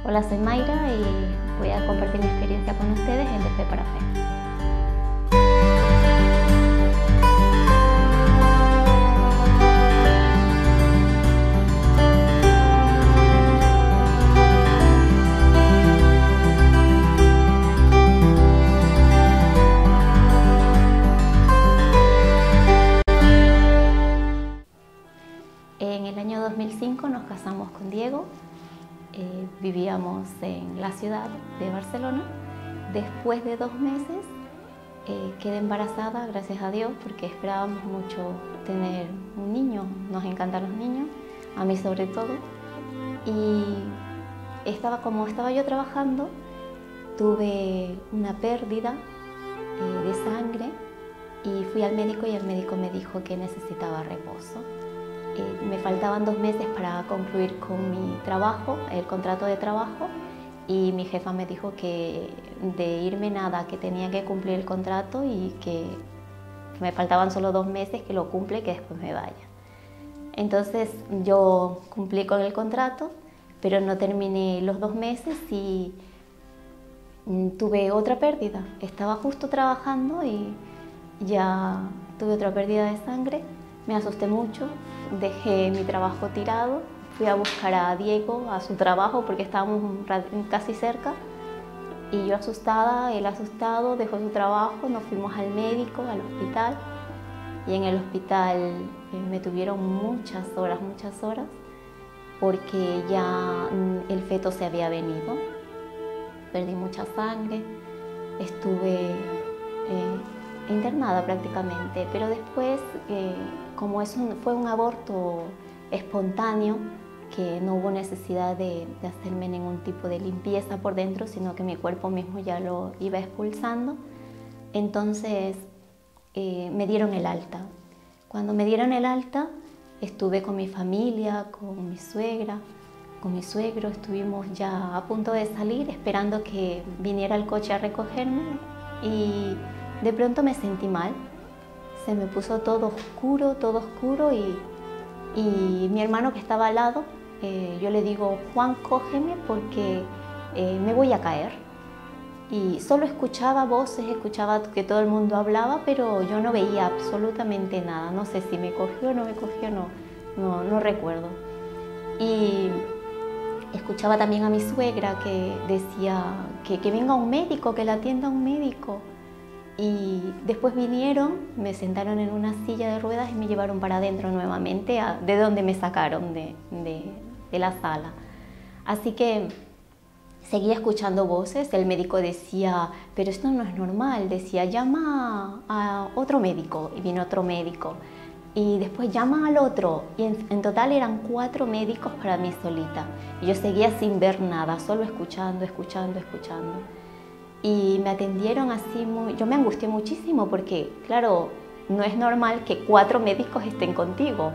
Hola, soy Mayra y voy a compartir mi experiencia con ustedes en De Fe para Fe. En el año 2005 nos casamos con Diego. Vivíamos en la ciudad de Barcelona. Después de 2 meses quedé embarazada, gracias a Dios, porque esperábamos mucho tener un niño. Nos encantan los niños, a mí sobre todo. Y como estaba yo trabajando, tuve una pérdida de sangre y fui al médico y el médico me dijo que necesitaba reposo. Me faltaban 2 meses para concluir con mi trabajo, el contrato de trabajo, y mi jefa me dijo que de irme nada, que tenía que cumplir el contrato y que me faltaban solo 2 meses, que lo cumple y que después me vaya. Entonces yo cumplí con el contrato, pero no terminé los 2 meses y tuve otra pérdida. Estaba justo trabajando y ya tuve otra pérdida de sangre. Me asusté mucho, dejé mi trabajo tirado, fui a buscar a Diego a su trabajo porque estábamos casi cerca y yo asustada, él asustado, dejó su trabajo, nos fuimos al médico, al hospital, y en el hospital me tuvieron muchas horas porque ya el feto se había venido, perdí mucha sangre, estuve internada prácticamente, pero después, como fue un aborto espontáneo, que no hubo necesidad de hacerme ningún tipo de limpieza por dentro, sino que mi cuerpo mismo ya lo iba expulsando, entonces me dieron el alta. Cuando me dieron el alta, estuve con mi familia, con mi suegra, con mi suegro, estuvimos ya a punto de salir, esperando que viniera el coche a recogerme, y de pronto me sentí mal, se me puso todo oscuro y mi hermano que estaba al lado, yo le digo: Juan, cógeme porque me voy a caer. Y solo escuchaba voces, escuchaba que todo el mundo hablaba, pero yo no veía absolutamente nada. No sé si me cogió o no me cogió, no recuerdo. Y escuchaba también a mi suegra que decía que venga un médico, que la atienda un médico. Y después vinieron, me sentaron en una silla de ruedas y me llevaron para adentro nuevamente, de donde me sacaron, de la sala. Así que seguía escuchando voces, el médico decía: pero esto no es normal, decía: llama a otro médico, y vino otro médico. Y después llama al otro, y en total eran 4 médicos para mí solita. Y yo seguía sin ver nada, solo escuchando. Y me atendieron así yo me angustié muchísimo porque, claro, no es normal que 4 médicos estén contigo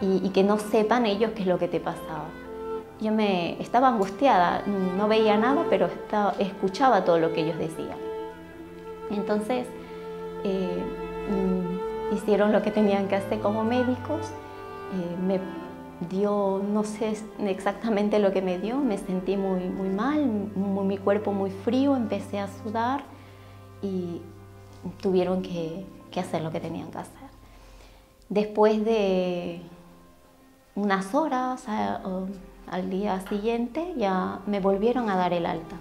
y que no sepan ellos qué es lo que te pasaba. Yo estaba angustiada, no veía nada, pero escuchaba todo lo que ellos decían. Entonces, hicieron lo que tenían que hacer como médicos, me dio, no sé exactamente lo que me dio, me sentí muy mal, mi cuerpo muy frío, empecé a sudar y tuvieron que hacer lo que tenían que hacer. Después de unas horas, al día siguiente, ya me volvieron a dar el alta.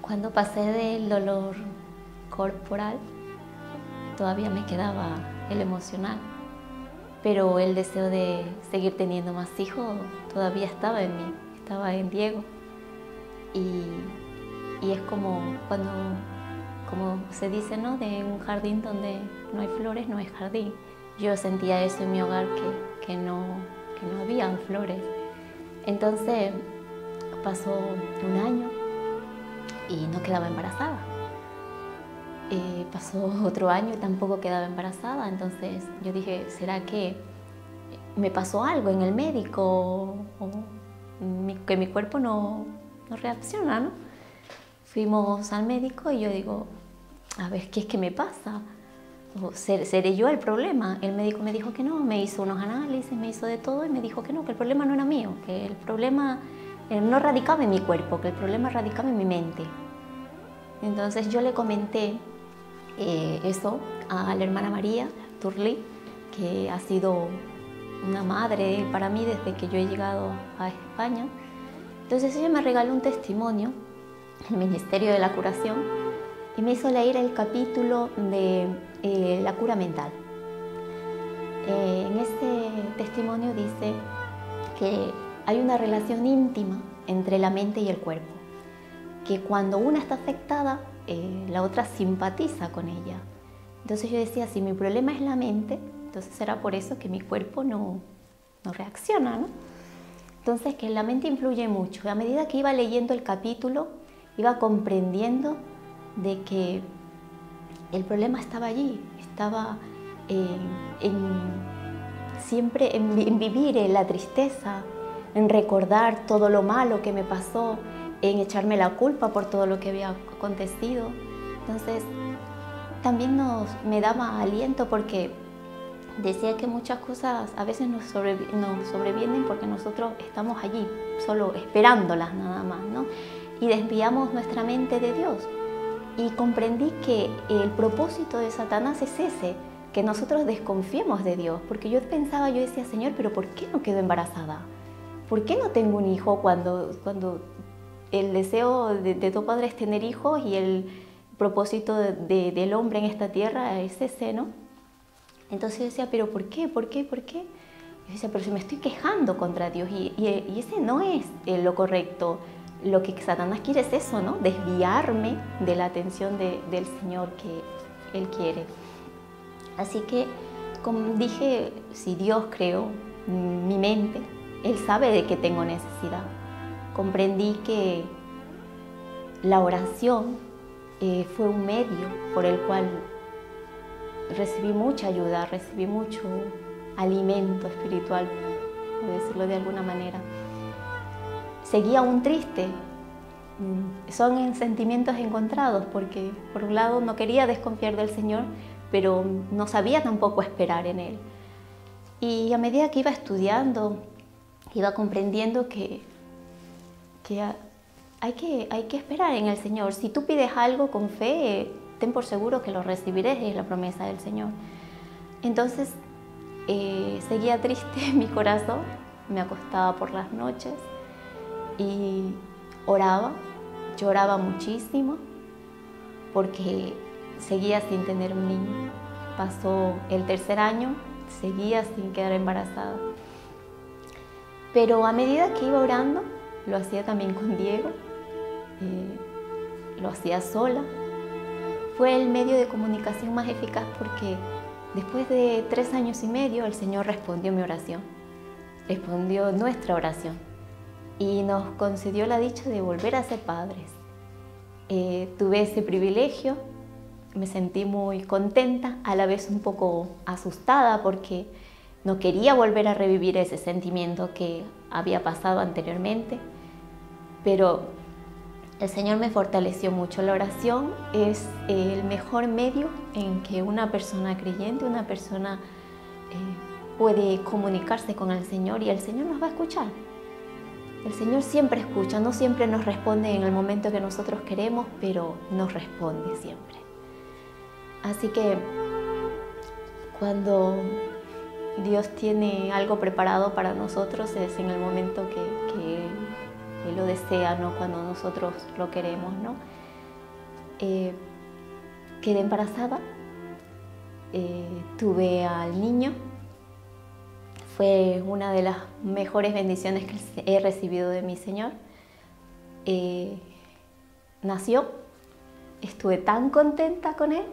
Cuando pasé del dolor corporal, todavía me quedaba el emocional, pero el deseo de seguir teniendo más hijos todavía estaba en mí, estaba en Diego. Y es como se dice, ¿no?, de un jardín donde no hay flores, no hay jardín. Yo sentía eso en mi hogar, que no habían flores. Entonces pasó 1 año y no quedaba embarazada. Pasó otro año y tampoco quedaba embarazada. Entonces yo dije: ¿será que me pasó algo en el médico? O que mi cuerpo no reacciona, ¿no? Fuimos al médico y yo digo: a ver, ¿qué es que me pasa? ¿O seré yo el problema? El médico me dijo que no, me hizo unos análisis, me hizo de todo y me dijo que no, que el problema no era mío, que el problema no radicaba en mi cuerpo, que el problema radicaba en mi mente. Entonces yo le comenté eso a la hermana María Turli, que ha sido una madre para mí desde que yo he llegado a España. Entonces ella me regaló un testimonio, el Ministerio de la Curación, y me hizo leer el capítulo de la cura mental. En este testimonio dice que hay una relación íntima entre la mente y el cuerpo, que cuando una está afectada, la otra simpatiza con ella. Entonces yo decía, si mi problema es la mente, entonces será por eso que mi cuerpo no reacciona, ¿no? Entonces que la mente influye mucho. A medida que iba leyendo el capítulo, iba comprendiendo de que el problema estaba allí, estaba siempre en vivir en la tristeza, en recordar todo lo malo que me pasó, en echarme la culpa por todo lo que había acontecido. Entonces también me daba aliento porque decía que muchas cosas a veces nos sobrevienen porque nosotros estamos allí, solo esperándolas nada más, ¿no? Y desviamos nuestra mente de Dios. Y comprendí que el propósito de Satanás es ese, que nosotros desconfiemos de Dios. Porque yo decía, Señor, ¿pero por qué no quedo embarazada? ¿Por qué no tengo un hijo cuando el deseo de tu Padre es tener hijos y el propósito del hombre en esta tierra es ese, ¿no? Entonces yo decía, ¿pero por qué? ¿Por qué? ¿Por qué? Yo decía, pero si me estoy quejando contra Dios y ese no es lo correcto. Lo que Satanás quiere es eso, ¿no? Desviarme de la atención del Señor que Él quiere. Así que, como dije, si Dios creó mi mente, Él sabe de que tengo necesidad. Comprendí que la oración fue un medio por el cual recibí mucha ayuda, recibí mucho alimento espiritual, por decirlo de alguna manera. Seguía aún triste. Son sentimientos encontrados porque, por un lado, no quería desconfiar del Señor, pero no sabía tampoco esperar en Él. Y a medida que iba estudiando, iba comprendiendo que hay que esperar en el Señor. Si tú pides algo con fe, ten por seguro que lo recibirás, es la promesa del Señor. Entonces, seguía triste en mi corazón, me acostaba por las noches y oraba, lloraba muchísimo porque seguía sin tener un niño. Pasó el tercer año, seguía sin quedar embarazada. Pero a medida que iba orando, lo hacía también con Diego, lo hacía sola. Fue el medio de comunicación más eficaz porque después de 3 años y medio el Señor respondió mi oración, respondió nuestra oración y nos concedió la dicha de volver a ser padres. Tuve ese privilegio, me sentí muy contenta, a la vez un poco asustada porque no quería volver a revivir ese sentimiento que había pasado anteriormente, pero el Señor me fortaleció mucho. La oración es el mejor medio en que una persona creyente, una persona puede comunicarse con el Señor y el Señor nos va a escuchar. El Señor siempre escucha, no siempre nos responde en el momento que nosotros queremos, pero nos responde siempre. Así que cuando Dios tiene algo preparado para nosotros es en el momento que Él lo desea, ¿no? Cuando nosotros lo queremos, ¿no? Quedé embarazada, tuve al niño. Fue una de las mejores bendiciones que he recibido de mi Señor. Nació, estuve tan contenta con él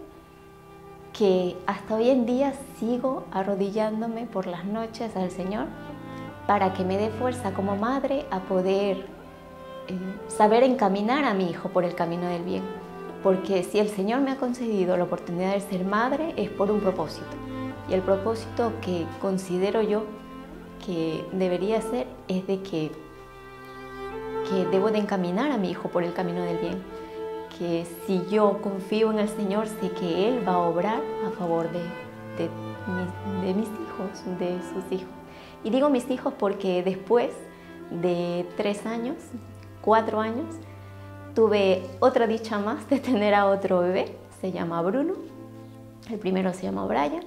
que hasta hoy en día sigo arrodillándome por las noches al Señor para que me dé fuerza como madre a poder saber encaminar a mi hijo por el camino del bien. Porque si el Señor me ha concedido la oportunidad de ser madre es por un propósito. Y el propósito que considero yo que debería ser es de que debo de encaminar a mi hijo por el camino del bien. Que si yo confío en el Señor, sé que Él va a obrar a favor de mis hijos, de sus hijos. Y digo mis hijos porque después de 3 años, 4 años, tuve otra dicha más de tener a otro bebé, se llama Bruno, el primero se llama Brian,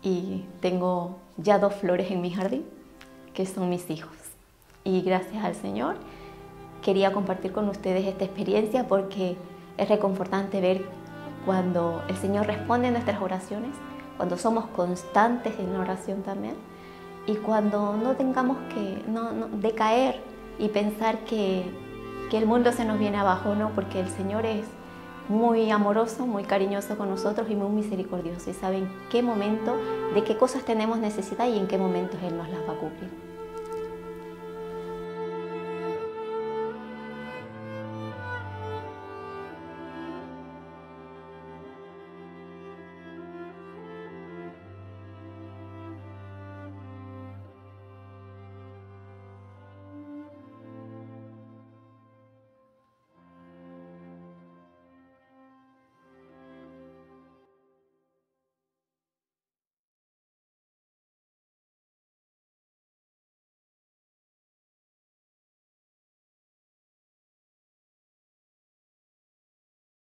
y tengo ya 2 flores en mi jardín, que son mis hijos. Y gracias al Señor quería compartir con ustedes esta experiencia porque es reconfortante ver cuando el Señor responde a nuestras oraciones, cuando somos constantes en la oración también, y cuando no tengamos que decaer y pensar que el mundo se nos viene abajo, no, porque el Señor es muy amoroso, muy cariñoso con nosotros y muy misericordioso, y sabe en qué momento, de qué cosas tenemos necesidad y en qué momentos Él nos las va a cubrir.